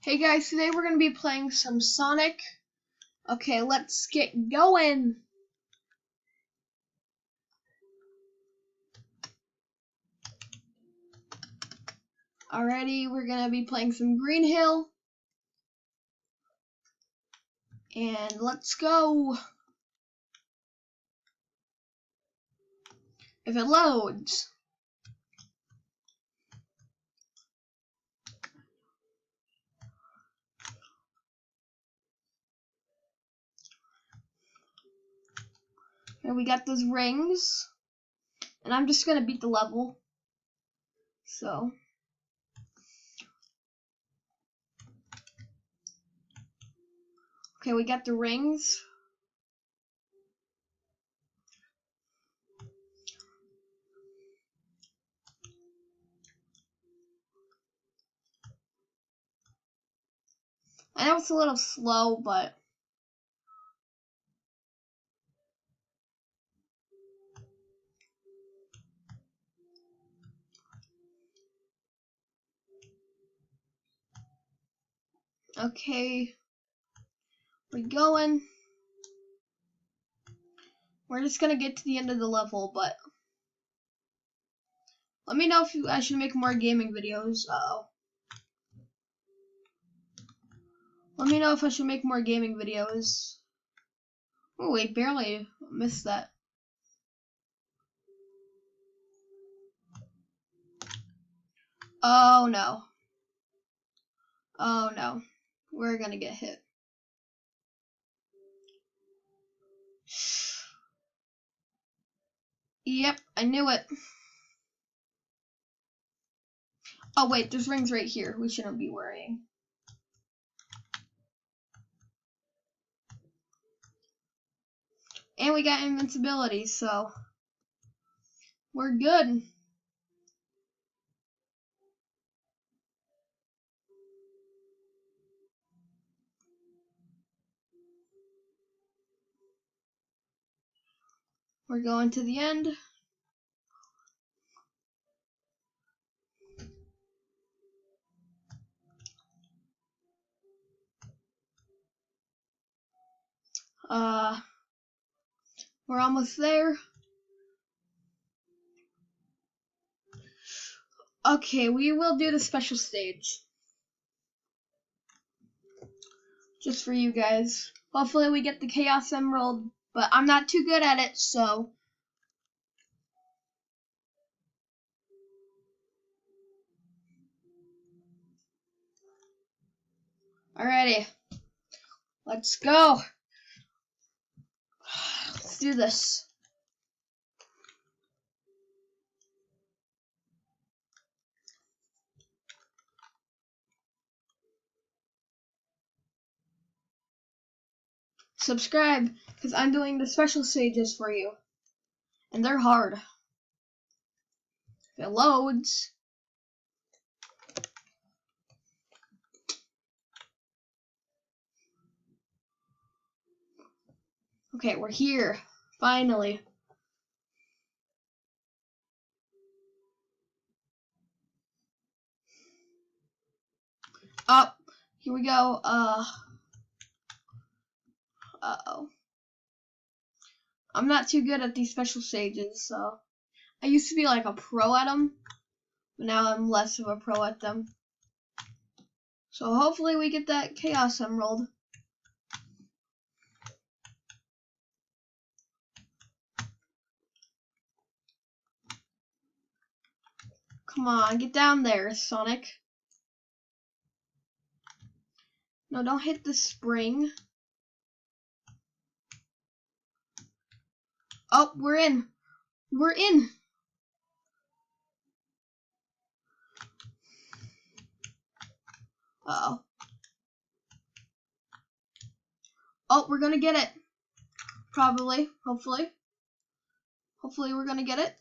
Hey guys, today we're going to be playing some Sonic. Okay, let's get going. Alrighty, we're going to be playing some Green Hill. And let's go. If it loads. And we got those rings. And I'm just going to beat the level. So. Okay, we got the rings. I know it's a little slow, but okay, we're going. We're just gonna get to the end of the level, but let me know if I should make more gaming videos. Let me know if I should make more gaming videos. Oh wait, barely missed that. Oh no. Oh no. We're gonna get hit. Yep, I knew it. Oh wait, there's rings right here. We shouldn't be worrying. And we got invincibility, so we're good. We're going to the end. We're almost there. Okay, we will do the special stage. Just for you guys. Hopefully we get the Chaos Emerald, but I'm not too good at it, so. Alrighty. Let's go. Let's do this. Subscribe, because I'm doing the special stages for you. And they're hard. If it loads. Okay, we're here. Finally. Oh, here we go. Uh-oh. I'm not too good at these special stages, so. I used to be like a pro at them, but now I'm less of a pro at them. So hopefully we get that Chaos Emerald. Come on, get down there, Sonic. No, don't hit the spring. Oh, we're in. We're in. Uh-oh. Oh, we're gonna get it. Probably. Hopefully. Hopefully we're gonna get it.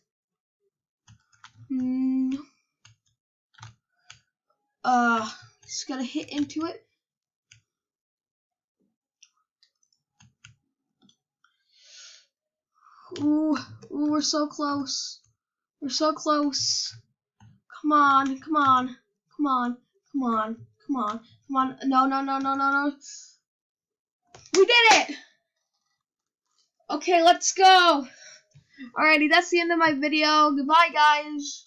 Just gotta hit into it. Ooh, we're so close. We're so close. Come on, come on, come on, come on, Come on. Come on. No, no, no, no, no, no. We did it! Okay, let's go. Alrighty, that's the end of my video. Goodbye, guys.